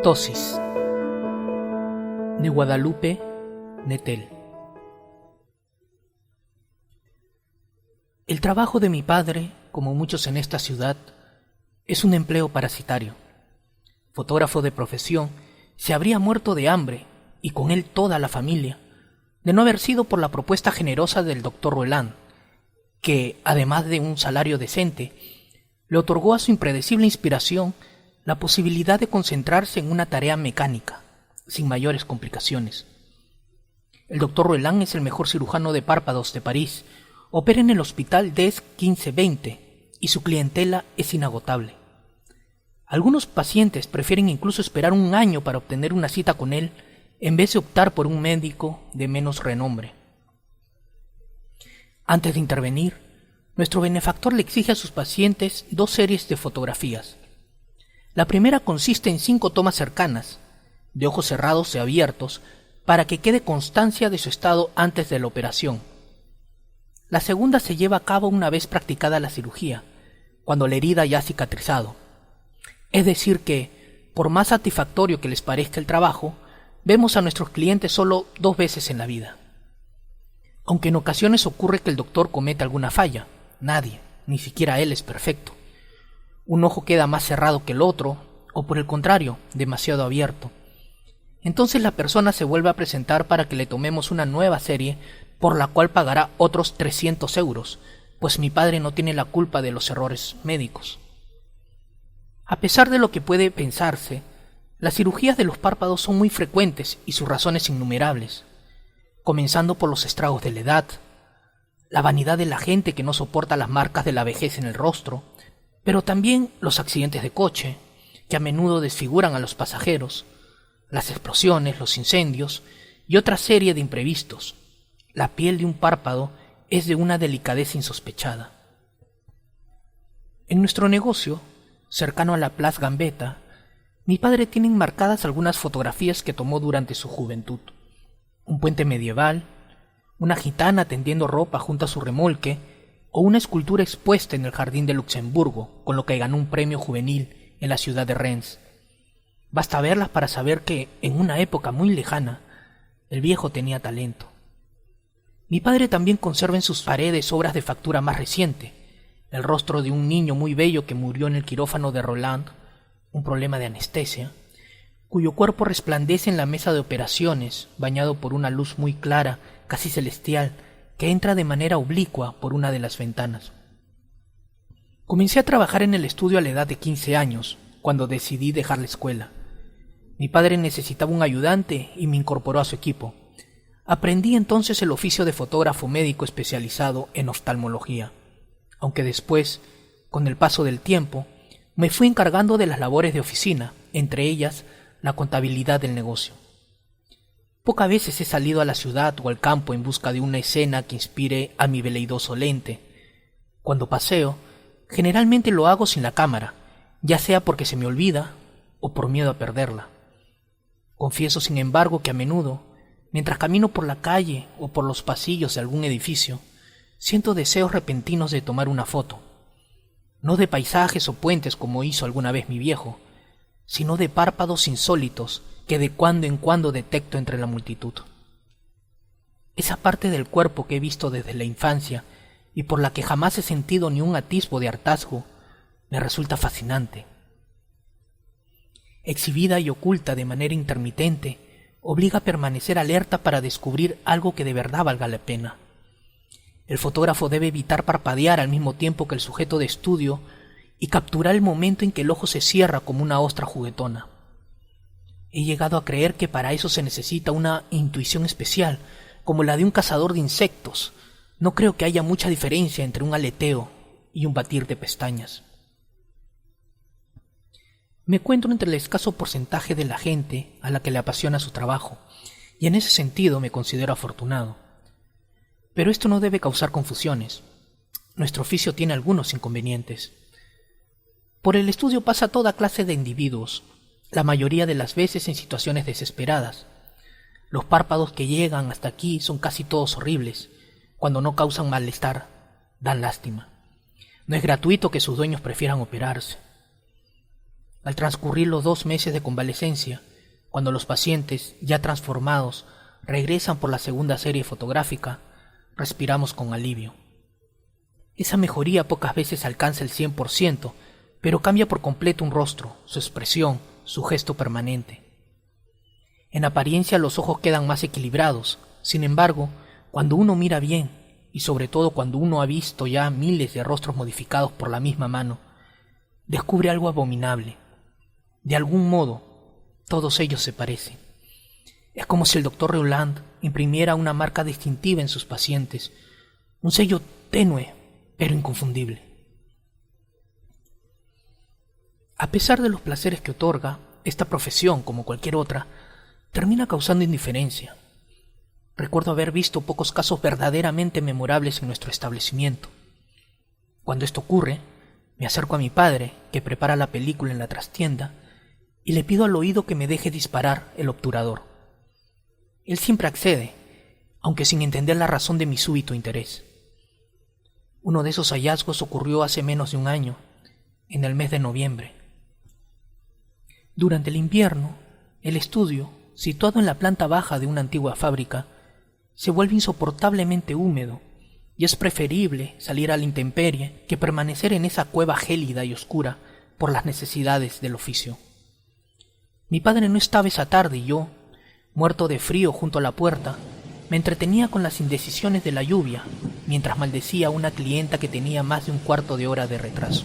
Ptosis, de Guadalupe Nettel. El trabajo de mi padre, como muchos en esta ciudad, es un empleo parasitario. Fotógrafo de profesión, se habría muerto de hambre, y con él toda la familia, de no haber sido por la propuesta generosa del doctor Roland, que, además de un salario decente, le otorgó a su impredecible inspiración la posibilidad de concentrarse en una tarea mecánica, sin mayores complicaciones. El doctor Roland es el mejor cirujano de párpados de París, opera en el Hospital des 1520 y su clientela es inagotable. Algunos pacientes prefieren incluso esperar un año para obtener una cita con él en vez de optar por un médico de menos renombre. Antes de intervenir, nuestro benefactor le exige a sus pacientes 2 series de fotografías. La primera consiste en 5 tomas cercanas, de ojos cerrados y abiertos, para que quede constancia de su estado antes de la operación. La segunda se lleva a cabo una vez practicada la cirugía, cuando la herida ya ha cicatrizado. Es decir que, por más satisfactorio que les parezca el trabajo, vemos a nuestros clientes solo 2 veces en la vida. Aunque en ocasiones ocurre que el doctor comete alguna falla, nadie, ni siquiera él, es perfecto. Un ojo queda más cerrado que el otro, o por el contrario, demasiado abierto. Entonces la persona se vuelve a presentar para que le tomemos una nueva serie, por la cual pagará otros 300 euros, pues mi padre no tiene la culpa de los errores médicos. A pesar de lo que puede pensarse, las cirugías de los párpados son muy frecuentes y sus razones innumerables, comenzando por los estragos de la edad, la vanidad de la gente que no soporta las marcas de la vejez en el rostro, pero también los accidentes de coche, que a menudo desfiguran a los pasajeros, las explosiones, los incendios y otra serie de imprevistos. La piel de un párpado es de una delicadeza insospechada. En nuestro negocio, cercano a la Place Gambetta, mi padre tiene enmarcadas algunas fotografías que tomó durante su juventud. Un puente medieval, una gitana tendiendo ropa junto a su remolque, o una escultura expuesta en el Jardín de Luxemburgo, con lo que ganó un premio juvenil en la ciudad de Rennes. Basta verlas para saber que, en una época muy lejana, el viejo tenía talento. Mi padre también conserva en sus paredes obras de factura más reciente, el rostro de un niño muy bello que murió en el quirófano de Roland, un problema de anestesia, cuyo cuerpo resplandece en la mesa de operaciones, bañado por una luz muy clara, casi celestial, que entra de manera oblicua por una de las ventanas. Comencé a trabajar en el estudio a la edad de 15 años, cuando decidí dejar la escuela. Mi padre necesitaba un ayudante y me incorporó a su equipo. Aprendí entonces el oficio de fotógrafo médico especializado en oftalmología, aunque después, con el paso del tiempo, me fui encargando de las labores de oficina, entre ellas la contabilidad del negocio. Pocas veces he salido a la ciudad o al campo en busca de una escena que inspire a mi veleidoso lente. Cuando paseo, generalmente lo hago sin la cámara, ya sea porque se me olvida o por miedo a perderla. Confieso, sin embargo, que a menudo, mientras camino por la calle o por los pasillos de algún edificio, siento deseos repentinos de tomar una foto, no de paisajes o puentes como hizo alguna vez mi viejo, sino de párpados insólitos que de cuando en cuando detecto entre la multitud. Esa parte del cuerpo que he visto desde la infancia y por la que jamás he sentido ni un atisbo de hartazgo, me resulta fascinante. Exhibida y oculta de manera intermitente, obliga a permanecer alerta para descubrir algo que de verdad valga la pena. El fotógrafo debe evitar parpadear al mismo tiempo que el sujeto de estudio y capturar el momento en que el ojo se cierra como una ostra juguetona. He llegado a creer que para eso se necesita una intuición especial, como la de un cazador de insectos. No creo que haya mucha diferencia entre un aleteo y un batir de pestañas. Me encuentro entre el escaso porcentaje de la gente a la que le apasiona su trabajo, y en ese sentido me considero afortunado. Pero esto no debe causar confusiones. Nuestro oficio tiene algunos inconvenientes. Por el estudio pasa toda clase de individuos, la mayoría de las veces en situaciones desesperadas. Los párpados que llegan hasta aquí son casi todos horribles. Cuando no causan malestar, dan lástima. No es gratuito que sus dueños prefieran operarse. Al transcurrir los 2 meses de convalecencia, cuando los pacientes, ya transformados, regresan por la segunda serie fotográfica, respiramos con alivio. Esa mejoría pocas veces alcanza el 100%, pero cambia por completo un rostro, su expresión, su gesto permanente. En apariencia los ojos quedan más equilibrados, sin embargo, cuando uno mira bien, y sobre todo cuando uno ha visto ya miles de rostros modificados por la misma mano, descubre algo abominable. De algún modo, todos ellos se parecen. Es como si el doctor Roland imprimiera una marca distintiva en sus pacientes, un sello tenue, pero inconfundible. A pesar de los placeres que otorga, esta profesión, como cualquier otra, termina causando indiferencia. Recuerdo haber visto pocos casos verdaderamente memorables en nuestro establecimiento. Cuando esto ocurre, me acerco a mi padre, que prepara la película en la trastienda, y le pido al oído que me deje disparar el obturador. Él siempre accede, aunque sin entender la razón de mi súbito interés. Uno de esos hallazgos ocurrió hace menos de un año, en el mes de noviembre. Durante el invierno, el estudio, situado en la planta baja de una antigua fábrica, se vuelve insoportablemente húmedo, y es preferible salir a la intemperie que permanecer en esa cueva gélida y oscura por las necesidades del oficio. Mi padre no estaba esa tarde y yo, muerto de frío junto a la puerta, me entretenía con las indecisiones de la lluvia, mientras maldecía a una clienta que tenía más de un cuarto de hora de retraso,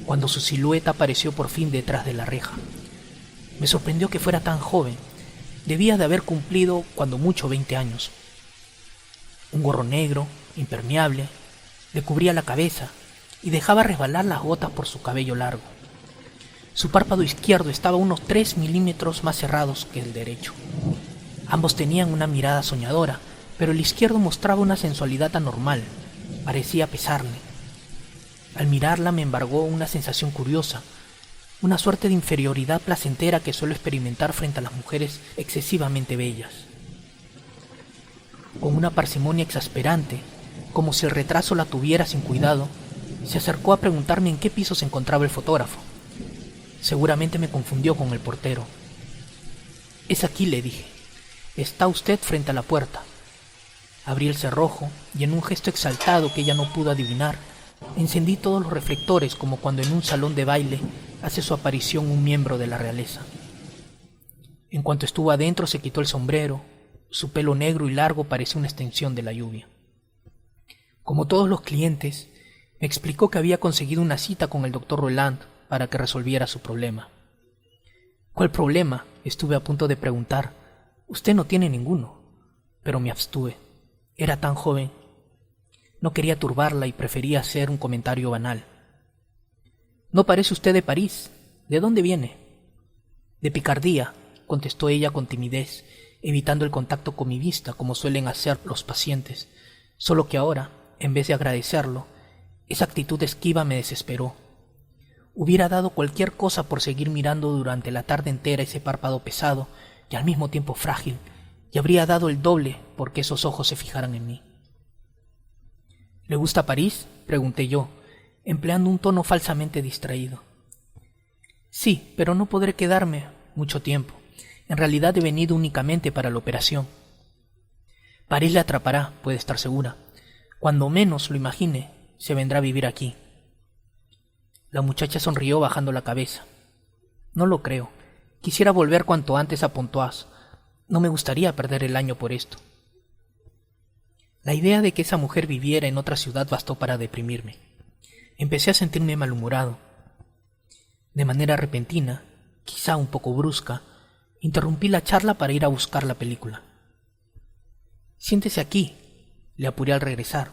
cuando su silueta apareció por fin detrás de la reja. Me sorprendió que fuera tan joven. Debía de haber cumplido, cuando mucho, 20 años. Un gorro negro, impermeable, le cubría la cabeza y dejaba resbalar las gotas por su cabello largo. Su párpado izquierdo estaba unos 3 milímetros más cerrados que el derecho. Ambos tenían una mirada soñadora, pero el izquierdo mostraba una sensualidad anormal. Parecía pesarle. Al mirarla me embargó una sensación curiosa, una suerte de inferioridad placentera que suelo experimentar frente a las mujeres excesivamente bellas. Con una parsimonia exasperante, como si el retraso la tuviera sin cuidado, se acercó a preguntarme en qué piso se encontraba el fotógrafo. Seguramente me confundió con el portero. «Es aquí», le dije. «Está usted frente a la puerta». Abrí el cerrojo y en un gesto exaltado que ella no pudo adivinar, encendí todos los reflectores como cuando en un salón de baile hace su aparición un miembro de la realeza. En cuanto estuvo adentro se quitó el sombrero, su pelo negro y largo parecía una extensión de la lluvia. Como todos los clientes, me explicó que había conseguido una cita con el doctor Roland para que resolviera su problema. «¿Cuál problema?», estuve a punto de preguntar. «Usted no tiene ninguno», pero me abstuve. Era tan joven. No quería turbarla y prefería hacer un comentario banal. «No parece usted de París. ¿De dónde viene?» «De Picardía», contestó ella con timidez, evitando el contacto con mi vista como suelen hacer los pacientes, solo que ahora, en vez de agradecerlo, esa actitud esquiva me desesperó. Hubiera dado cualquier cosa por seguir mirando durante la tarde entera ese párpado pesado y al mismo tiempo frágil, y habría dado el doble porque esos ojos se fijaran en mí. «¿Le gusta París?», pregunté yo, empleando un tono falsamente distraído. «Sí, pero no podré quedarme mucho tiempo. En realidad he venido únicamente para la operación». «París le atrapará, puede estar segura. Cuando menos lo imagine, se vendrá a vivir aquí». La muchacha sonrió bajando la cabeza. «No lo creo. Quisiera volver cuanto antes a Pontoise. No me gustaría perder el año por esto». La idea de que esa mujer viviera en otra ciudad bastó para deprimirme. Empecé a sentirme malhumorado. De manera repentina, quizá un poco brusca, interrumpí la charla para ir a buscar la película. «Siéntese aquí», le apuré al regresar.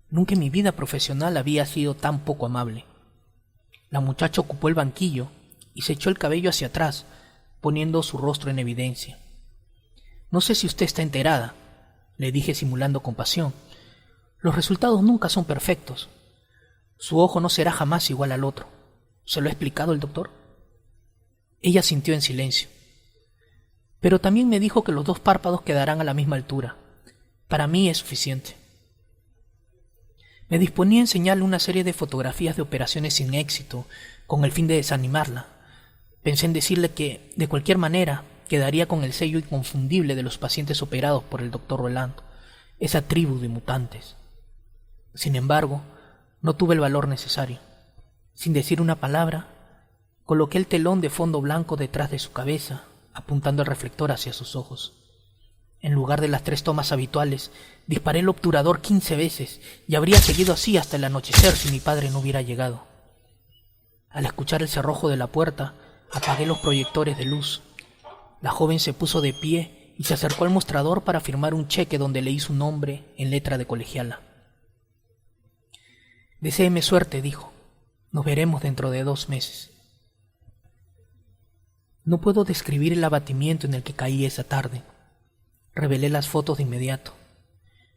Nunca en mi vida profesional había sido tan poco amable. La muchacha ocupó el banquillo y se echó el cabello hacia atrás, poniendo su rostro en evidencia. «No sé si usted está enterada», le dije simulando compasión. «Los resultados nunca son perfectos. Su ojo no será jamás igual al otro. ¿Se lo ha explicado el doctor?». Ella sintió en silencio. «Pero también me dijo que los 2 párpados quedarán a la misma altura. Para mí es suficiente». Me disponía a enseñarle una serie de fotografías de operaciones sin éxito, con el fin de desanimarla. Pensé en decirle que, de cualquier manera, quedaría con el sello inconfundible de los pacientes operados por el Dr. Roland, esa tribu de mutantes. Sin embargo, no tuve el valor necesario. Sin decir una palabra, coloqué el telón de fondo blanco detrás de su cabeza, apuntando el reflector hacia sus ojos. En lugar de las 3 tomas habituales, disparé el obturador 15 veces y habría seguido así hasta el anochecer si mi padre no hubiera llegado. Al escuchar el cerrojo de la puerta, apagué los proyectores de luz. La joven se puso de pie y se acercó al mostrador para firmar un cheque donde leí su nombre en letra de colegiala. «Deséeme suerte», dijo. «Nos veremos dentro de 2 meses». No puedo describir el abatimiento en el que caí esa tarde. Revelé las fotos de inmediato.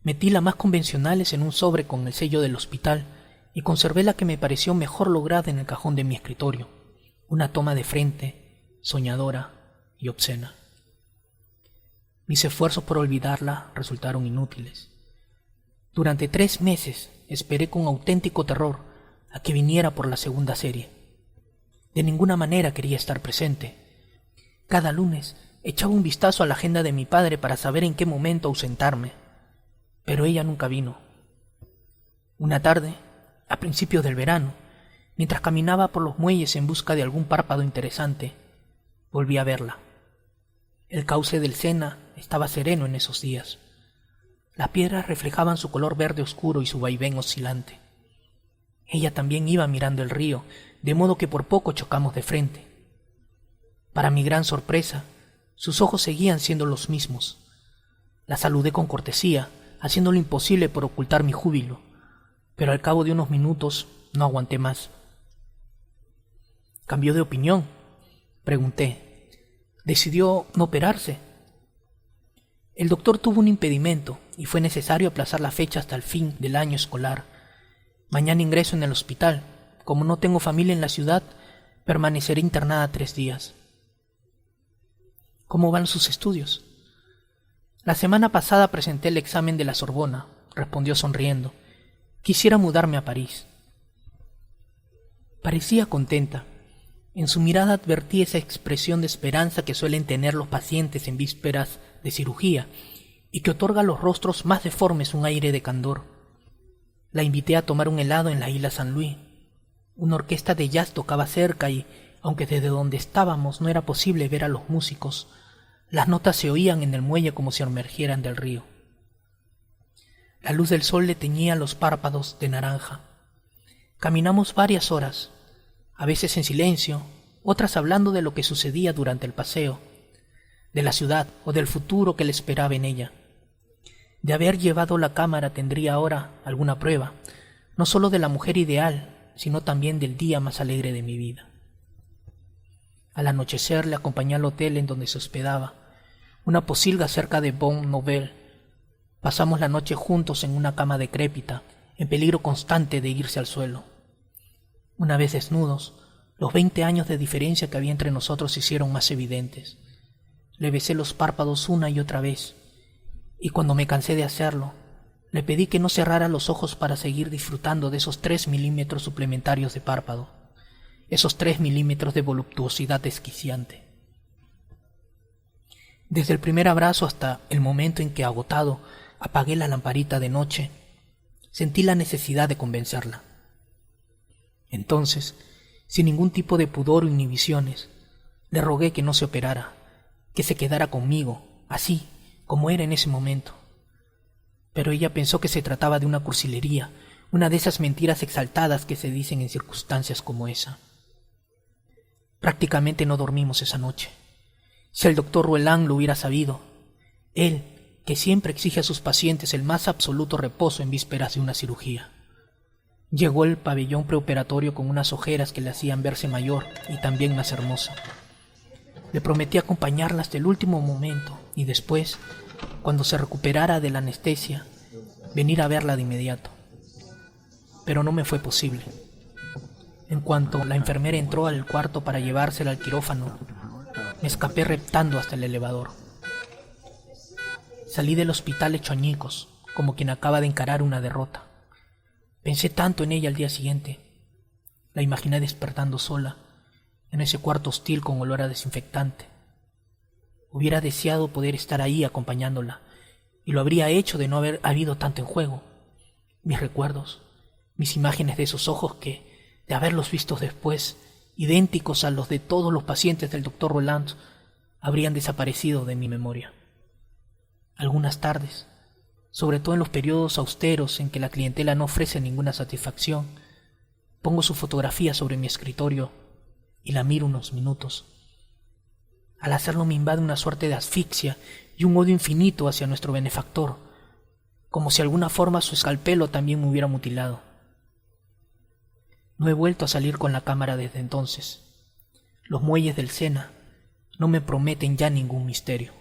Metí las más convencionales en un sobre con el sello del hospital y conservé la que me pareció mejor lograda en el cajón de mi escritorio, una toma de frente, soñadora y obscena. Mis esfuerzos por olvidarla resultaron inútiles. Durante 3 meses esperé con auténtico terror a que viniera por la segunda serie. De ninguna manera quería estar presente. Cada lunes echaba un vistazo a la agenda de mi padre para saber en qué momento ausentarme, pero ella nunca vino. Una tarde, a principios del verano, mientras caminaba por los muelles en busca de algún párpado interesante, volví a verla. El cauce del Sena estaba sereno en esos días. Las piedras reflejaban su color verde oscuro y su vaivén oscilante. Ella también iba mirando el río, de modo que por poco chocamos de frente. Para mi gran sorpresa, sus ojos seguían siendo los mismos. La saludé con cortesía, haciendo lo imposible por ocultar mi júbilo, pero al cabo de unos minutos no aguanté más. ¿Cambió de opinión?, pregunté. ¿Decidió no operarse? El doctor tuvo un impedimento y fue necesario aplazar la fecha hasta el fin del año escolar. Mañana ingreso en el hospital. Como no tengo familia en la ciudad, permaneceré internada 3 días. ¿Cómo van sus estudios? La semana pasada presenté el examen de la Sorbona, respondió sonriendo. Quisiera mudarme a París. Parecía contenta. En su mirada advertí esa expresión de esperanza que suelen tener los pacientes en vísperas de cirugía y que otorga a los rostros más deformes un aire de candor. La invité a tomar un helado en la isla San Luis. Una orquesta de jazz tocaba cerca y, aunque desde donde estábamos no era posible ver a los músicos, las notas se oían en el muelle como si emergieran del río. La luz del sol le teñía los párpados de naranja. Caminamos varias horas, a veces en silencio, otras hablando de lo que sucedía durante el paseo, de la ciudad o del futuro que le esperaba en ella. De haber llevado la cámara tendría ahora alguna prueba, no solo de la mujer ideal, sino también del día más alegre de mi vida. Al anochecer le acompañé al hotel en donde se hospedaba, una posilga cerca de Bonne Nouvelle. Pasamos la noche juntos en una cama decrépita, en peligro constante de irse al suelo. Una vez desnudos, los 20 años de diferencia que había entre nosotros se hicieron más evidentes. Le besé los párpados una y otra vez, y cuando me cansé de hacerlo, le pedí que no cerrara los ojos para seguir disfrutando de esos 3 milímetros suplementarios de párpado, esos 3 milímetros de voluptuosidad desquiciante. Desde el primer abrazo hasta el momento en que, agotado, apagué la lamparita de noche, sentí la necesidad de convencerla. Entonces, sin ningún tipo de pudor o inhibiciones, le rogué que no se operara, que se quedara conmigo, así como era en ese momento. Pero ella pensó que se trataba de una cursilería, una de esas mentiras exaltadas que se dicen en circunstancias como esa. Prácticamente no dormimos esa noche. Si el doctor Roland lo hubiera sabido, él, que siempre exige a sus pacientes el más absoluto reposo en vísperas de una cirugía. Llegó al pabellón preoperatorio con unas ojeras que le hacían verse mayor y también más hermosa. Le prometí acompañarla hasta el último momento y después, cuando se recuperara de la anestesia, venir a verla de inmediato. Pero no me fue posible. En cuanto la enfermera entró al cuarto para llevársela al quirófano, me escapé reptando hasta el elevador. Salí del hospital hecho añicos, como quien acaba de encarar una derrota. Pensé tanto en ella al día siguiente. La imaginé despertando sola, en ese cuarto hostil con olor a desinfectante. Hubiera deseado poder estar ahí acompañándola, y lo habría hecho de no haber habido tanto en juego. Mis recuerdos, mis imágenes de esos ojos que, de haberlos visto después, idénticos a los de todos los pacientes del doctor Roland, habrían desaparecido de mi memoria. Algunas tardes, sobre todo en los periodos austeros en que la clientela no ofrece ninguna satisfacción, pongo su fotografía sobre mi escritorio y la miro unos minutos. Al hacerlo me invade una suerte de asfixia y un odio infinito hacia nuestro benefactor, como si de alguna forma su escalpelo también me hubiera mutilado. No he vuelto a salir con la cámara desde entonces. Los muelles del Sena no me prometen ya ningún misterio.